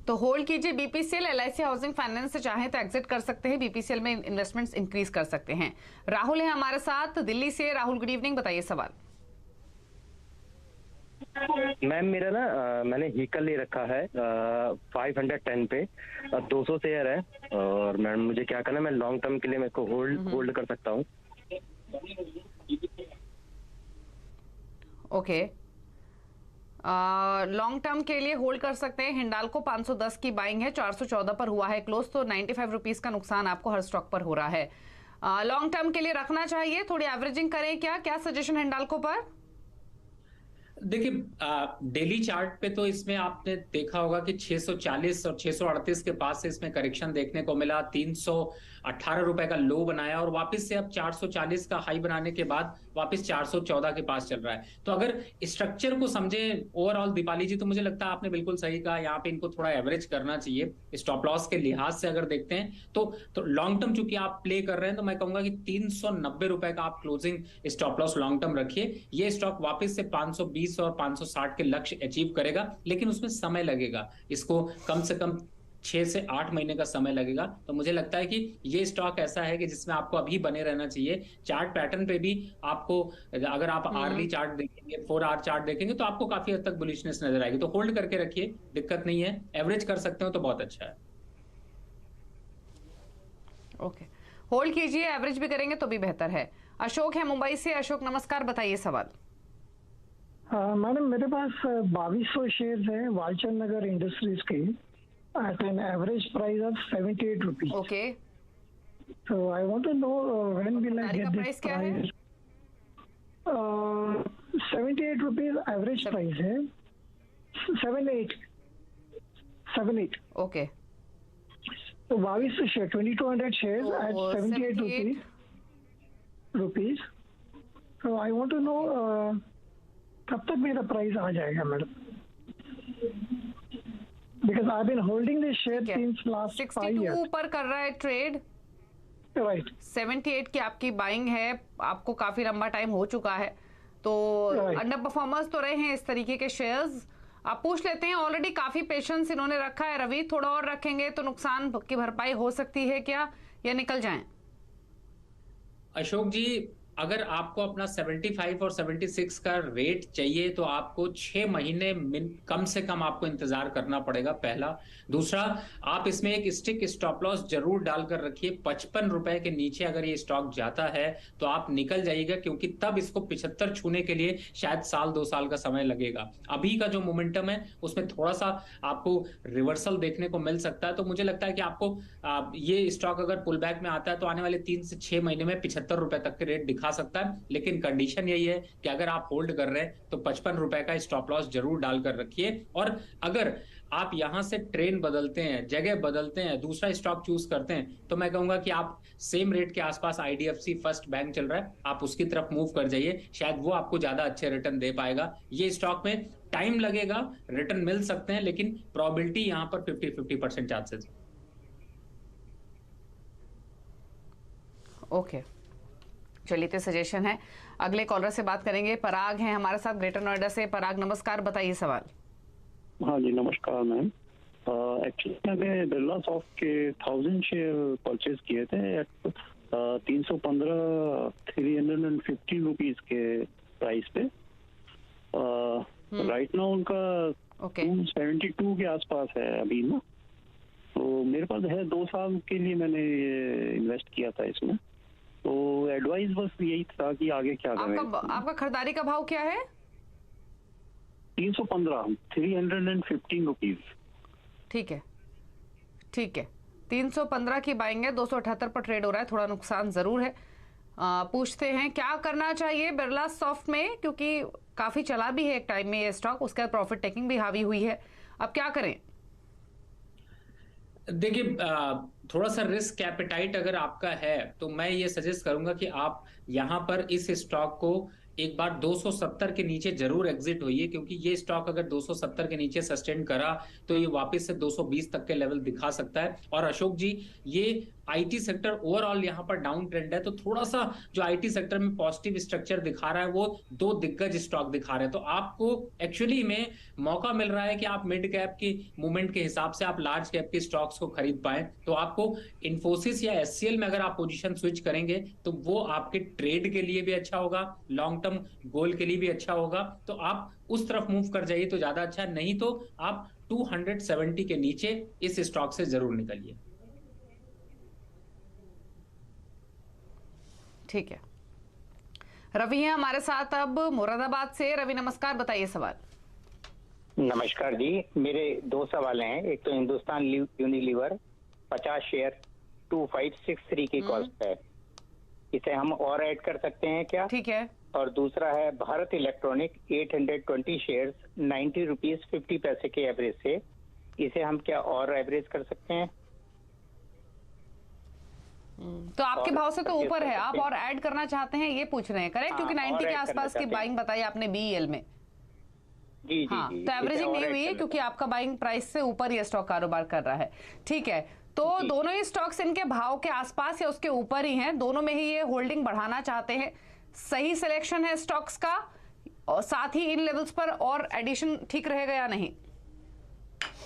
तो होल्ड कीजिए BPCL. LIC housing finance से चाहे तो एग्जिट कर सकते हैं, बीपीसीएल में इन्वेस्टमेंट्स इंक्रीज कर सकते हैं। राहुल है हमारे साथ दिल्ली से। राहुल गुड इवनिंग, बताइए सवाल। मैम मेरा ना मैंने व्हीकल ले रखा है 510 पे 200 शेयर है। और मैम मुझे क्या करना है, मैं लॉन्ग टर्म के लिए मेरे को होल्ड कर सकता हूँ। ओके, लॉन्ग टर्म के लिए होल्ड कर सकते हैं। हिंडाल्को 510 की बाइंग है, 414 पर हुआ है क्लोज, तो 95 रुपीज का नुकसान आपको हर स्टॉक पर हो रहा है। लॉन्ग टर्म के लिए रखना चाहिए, थोड़ी एवरेजिंग करें क्या? क्या सजेशन हिंडाल्को पर? देखिए, डेली चार्ट पे तो इसमें आपने देखा होगा कि 640 और 638 के पास से इसमें करेक्शन देखने को मिला। 318 रुपए का लो बनाया और वापस से अब 440 का हाई बनाने के बाद वापस 414 के पास चल रहा है। तो अगर स्ट्रक्चर को समझे ओवरऑल दीपाली जी, तो मुझे लगता है आपने बिल्कुल सही कहा, यहाँ पे इनको थोड़ा एवरेज करना चाहिए। स्टॉप लॉस के लिहाज से अगर देखते हैं तो लॉन्ग टर्म चूंकि आप प्ले कर रहे हैं, तो मैं कहूंगा कि 390 रुपए का आप closing stop loss long term रखिए। ये स्टॉक वापस से 520 और 560 के लक्ष्य अचीव करेगा, लेकिन उसमें समय लगेगा। इसको कम से कम 6 से 8 महीने का समय लगेगा। तो मुझे लगता है कि ये स्टॉक ऐसा है कि जिसमें आपको अभी बने रहना चाहिए। चार्ट पैटर्न पे भी आपको, अगर आप आर्ली चार्ट देखेंगे, 4 आवर चार्ट देखेंगे, तो आपको काफी हद तक बुलिशनेस नजर आएगी। तो होल्ड करके रखिए, दिक्कत नहीं है। एवरेज कर सकते हो तो बहुत अच्छा है। ओके, होल्ड कीजिए, एवरेज भी करेंगे तो भी बेहतर है। अशोक है मुंबई से। अशोक नमस्कार, बताइए सवाल। मैडम मेरे पास 2200 शेयर है वालचंद नगर इंडस्ट्रीज के at an average price of 78 rupees. Okay, So I want to know when will I तारीख get का this प्राइस क्या है? price? 78 rupees average price है। 78। ओके, तो 2200 शेयर 2200 shares तो at 78 rupees. So I want to know कब तक मेरा प्राइस आ जाएगा madam? Because I've been holding this share since last 5 years. 62 पर कर रहा है ट्रेड। Right. 78 की आपकी बाइंग है, आपको काफी लंबा टाइम हो चुका है, तो अंडर परफॉर्मर्स तो रहे हैं इस तरीके के शेयर्स। आप पूछ लेते हैं, ऑलरेडी काफी पेशेंस इन्होंने रखा है। रवि, थोड़ा और रखेंगे तो नुकसान की भरपाई हो सकती है क्या, या निकल जाएं? अशोक जी, अगर आपको अपना 75 और 76 का रेट चाहिए तो आपको 6 महीने कम से कम आपको इंतजार करना पड़ेगा, पहला। दूसरा, आप इसमें एक स्टिक स्टॉप लॉस जरूर डालकर रखिए। 55 रुपए के नीचे अगर ये स्टॉक जाता है तो आप निकल जाइएगा, क्योंकि तब इसको 75 छूने के लिए शायद 1-2 साल का समय लगेगा। अभी का जो मोमेंटम है उसमें थोड़ा सा आपको रिवर्सल देखने को मिल सकता है। तो मुझे लगता है कि आपको ये स्टॉक अगर पुल बैक में आता है तो आने वाले 3 से 6 महीने में 75 रुपए तक के रेट दिखा सकता है। लेकिन कंडीशन यही है कि अगर आप होल्ड कर रहे हैं तो 55 रुपए का स्टॉप लॉस जरूर डालकर रखिए। और अगर आप यहां से ट्रेन बदलते हैं, जगह बदलते हैं, दूसरा स्टॉक चूज करते हैं, तो मैं कहूंगा कि आप सेम रेट के आसपास आईडीएफसी फर्स्ट बैंक चल रहा है, आप उसकी तरफ मूव कर जाइए। शायद वो आपको ज्यादा अच्छे रिटर्न दे पाएगा। ये स्टॉक में टाइम लगेगा, रिटर्न मिल सकते हैं, लेकिन प्रोबेबिलिटी यहां पर 50-50% चांसेस। ओके, चलिए, तो सजेशन है। अगले कॉलर से बात करेंगे। पराग हैं हमारे साथ ग्रेटर नोएडा से। पराग नमस्कार, बताइए सवाल। हाँ जी नमस्कार मैम। एक्चुअली मैंने बिरला सॉफ्ट के 1000 शेयर परचेज किए थे एट 350 रुपीज के प्राइस पे। राइट नाउ उनका 272 के आसपास है अभी ना। तो मेरे पास है 2 साल के लिए मैंने इन्वेस्ट किया था इसमें। तो एडवाइस बस यही था कि आगे क्या करें। आपका खरीदारी का भाव क्या है? 315 रुपीज। ठीक है, ठीक है, 315 की बाइंग है, 278 पर ट्रेड हो रहा है, थोड़ा नुकसान जरूर है। पूछते हैं क्या करना चाहिए बिरला सॉफ्ट में, क्योंकि काफी चला भी है एक टाइम में ये स्टॉक, उसके बाद प्रॉफिट टेकिंग भी हावी हुई है, अब क्या करें? देखिए, थोड़ा सा रिस्क कैपिटाइट अगर आपका है तो मैं ये सजेस्ट करूंगा कि आप यहां पर इस स्टॉक को एक बार 270 के नीचे जरूर एग्जिट होइए, क्योंकि ये स्टॉक अगर 270 के नीचे सस्टेन करा तो ये वापस से 220 तक के लेवल दिखा सकता है। और अशोक जी, ये आईटी सेक्टर ओवरऑल यहाँ पर डाउन ट्रेंड है, तो थोड़ा सा जो आईटी सेक्टर में पॉजिटिव स्ट्रक्चर दिखा रहा है वो दो दिग्गज स्टॉक दिखा रहे हैं। तो आपको एक्चुअली में मौका मिल रहा है कि आप मिड कैप की मूवमेंट के हिसाब से आप लार्ज कैप के स्टॉक्स को खरीद पाए। तो आपको इन्फोसिस या एचसीएल में अगर आप पोजीशन स्विच करेंगे तो वो आपके ट्रेड के लिए भी अच्छा होगा, लॉन्ग टर्म गोल के लिए भी अच्छा होगा। तो आप उस तरफ मूव कर जाइए तो ज्यादा अच्छा, नहीं तो आप 270 के नीचे इस स्टॉक से जरूर निकलिए। ठीक है, रवि है हमारे साथ अब मुरादाबाद से। रवि नमस्कार, बताइए सवाल। नमस्कार जी, मेरे दो सवाल हैं। एक तो हिंदुस्तान यूनिलीवर 50 शेयर 2563 की कॉस्ट है, इसे हम और ऐड कर सकते हैं क्या? ठीक है। और दूसरा है भारत इलेक्ट्रॉनिक 820 शेयर्स 90 रुपीज 50 पैसे के एवरेज से, इसे हम क्या और एवरेज कर सकते हैं? तो आपके भाव से तो ऊपर है, आप और ऐड करना चाहते हैं, ये पूछ रहे हैं, करेक्ट? क्योंकि 90 के आसपास की बाइंग बताई आपने बीईएल में। जी हाँ, जी, तो एवरेजिंग नहीं हुई है क्योंकि आपका बाइंग प्राइस से ऊपर ये स्टॉक कारोबार कर रहा है। ठीक है, तो दोनों ही स्टॉक्स इनके भाव के आसपास या उसके ऊपर ही हैं, दोनों में ही ये होल्डिंग बढ़ाना चाहते हैं। सही सिलेक्शन है स्टॉक्स का, और साथ ही इन लेवल्स पर और एडिशन ठीक रहेगा या नहीं?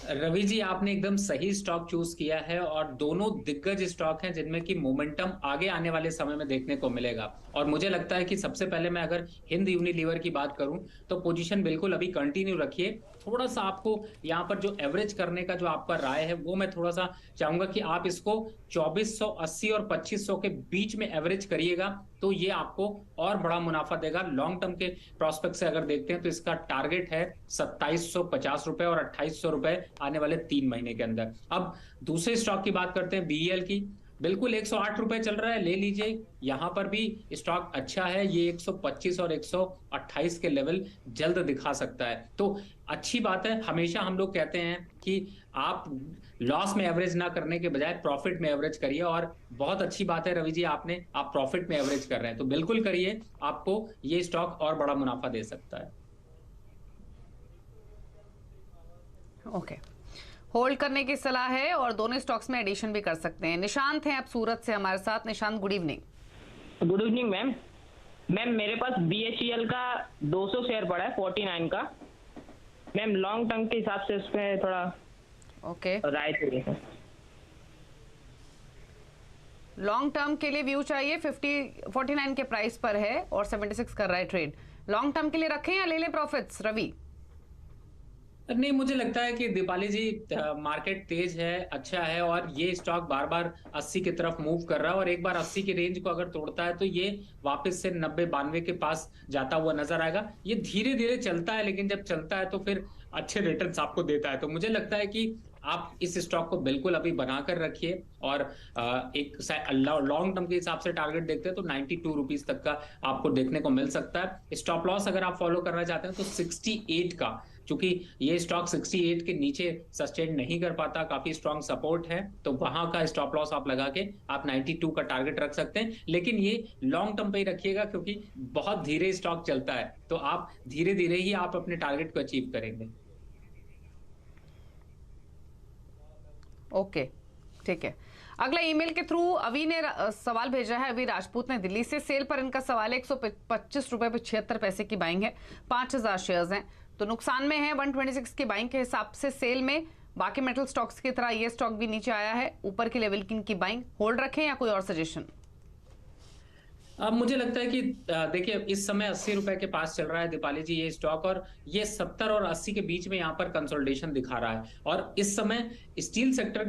रवि जी, आपने एकदम सही स्टॉक चूज किया है और दोनों दिग्गज स्टॉक हैं जिनमें की मोमेंटम आगे आने वाले समय में देखने को मिलेगा। और मुझे लगता है कि सबसे पहले मैं अगर हिंद यूनिलीवर की बात करूं तो पोजीशन बिल्कुल अभी कंटिन्यू रखिए। थोड़ा सा आपको यहाँ पर जो एवरेज करने का जो आपका राय है वो मैं थोड़ा सा चाहूंगा कि आप इसको 2480 और 2500 के बीच में एवरेज करिएगा, तो ये आपको और बड़ा मुनाफा देगा। लॉन्ग टर्म के प्रोस्पेक्ट से अगर देखते हैं तो इसका टारगेट है 2750 रुपए और 2800 रुपए आने वाले 3 महीने के अंदर। अब दूसरे स्टॉक की बात करते हैं, बीईएल की। बिल्कुल 108 रुपए चल रहा है, ले लीजिए। यहां पर भी स्टॉक अच्छा है, ये 125 और 128 के लेवल जल्द दिखा सकता है, तो अच्छी बात है। हमेशा हम लोग कहते हैं कि आप लॉस में एवरेज ना करने के बजाय प्रॉफिट में एवरेज करिए, और बहुत अच्छी बात है रवि जी, आप प्रॉफिट में एवरेज कर रहे हैं, तो बिल्कुल करिए, आपको ये स्टॉक और बड़ा मुनाफा दे सकता है। ओके, होल्ड करने की सलाह है और दोनों स्टॉक्स में एडिशन भी कर सकते हैं। निशांत हैं आप सूरत से हमारे साथ। Nishant, good evening. Good evening ma'am. Ma'am मेरे पास बीएचईएल का 200 शेयर पड़ा है 49 का। मैम लॉन्ग टर्म के हिसाब से उसमें थोड़ा ओके राय चाहिए। लॉन्ग टर्म के लिए व्यू चाहिए, 49 के प्राइस पर है और 76 कर रहा है ट्रेड। लॉन्ग टर्म के लिए रखें या ले लें प्रॉफिट्स? रवि नहीं, मुझे लगता है कि दीपाली जी मार्केट तेज है, अच्छा है, और ये स्टॉक बार बार 80 की तरफ मूव कर रहा है, और एक बार 80 की रेंज को अगर तोड़ता है तो ये वापस से 90-92 के पास जाता हुआ नजर आएगा। ये धीरे धीरे चलता है, लेकिन जब चलता है तो फिर अच्छे रिटर्न्स आपको देता है। तो मुझे लगता है कि आप इस स्टॉक को बिल्कुल अभी बनाकर रखिए, और एक लॉन्ग टर्म के हिसाब से टारगेट देखते हैं तो 92 रुपीज तक का आपको देखने को मिल सकता है। स्टॉप लॉस अगर आप फॉलो करना चाहते हैं तो 68 का, क्योंकि ये स्टॉक 68 के नीचे सस्टेन नहीं कर पाता, काफी स्ट्रॉन्ग सपोर्ट है, तो वहां का स्टॉप लॉस आप लगा के आप 92 का टारगेट रख सकते हैं। लेकिन ये लॉन्ग टर्म पे ही रखिएगा, क्योंकि बहुत धीरे स्टॉक चलता है, तो आप धीरे धीरे ही आप अपने टारगेट को अचीव करेंगे। ओके, ठीक है। अगला ईमेल के थ्रू अभी ने सवाल भेजा है, अभी राजपूत ने दिल्ली से। सेल पर इनका सवाल है, 125 रुपए पे 76 पैसे की बाइंग है, 5000 शेयर्स हैं, तो नुकसान में है। 126 की बाइंग के हिसाब से सेल में। बाकी मेटल स्टॉक्स की तरह ये स्टॉक भी नीचे आया है, ऊपर के लेवल की इनकी बाइंग। होल्ड रखें या कोई और सजेशन? अब मुझे लगता है कि देखिए इस समय 80 रुपए के पास चल रहा है दीपाली जी ये स्टॉक, और ये 70 और 80 के बीच में यहाँ पर कंसोलिडेशन दिखा रहा है। और इस समय स्टील सेक्टर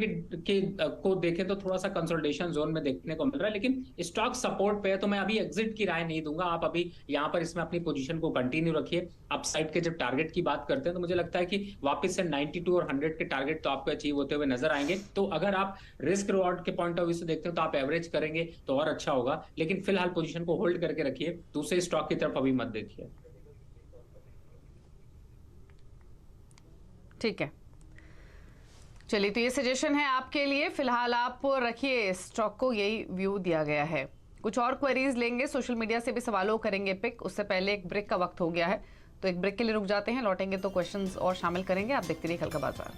को देखें तो थोड़ा सा कंसोलिडेशन जोन में देखने को मिल रहा है, लेकिन स्टॉक सपोर्ट पे है, तो मैं अभी एग्जिट की राय नहीं दूंगा। आप अभी यहाँ पर इसमें अपनी पोजीशन को कंटिन्यू रखिए। अपसाइड के जब टारगेट की बात करते हैं तो मुझे लगता है कि वापस से 92 और 100 के टारगेट तो आपको अचीव होते हुए नजर आएंगे। तो अगर आप रिस्क रिवॉर्ड के पॉइंट ऑफ व्यू से देखते हैं तो आप एवरेज करेंगे तो और अच्छा होगा, लेकिन फिलहाल पोजीशन को होल्ड करके रखिए, दूसरे स्टॉक की तरफ अभी मत देखिए। ठीक है, चलिए, तो ये सजेशन है आपके लिए। फिलहाल आप रखिए स्टॉक को, यही व्यू दिया गया है। कुछ और क्वेरीज लेंगे, सोशल मीडिया से भी सवालों करेंगे पिक। उससे पहले एक ब्रेक का वक्त हो गया है, तो एक ब्रेक के लिए रुक जाते हैं, लौटेंगे तो क्वेश्चंस और शामिल करेंगे। आप देखते रहिए कल का बाजार।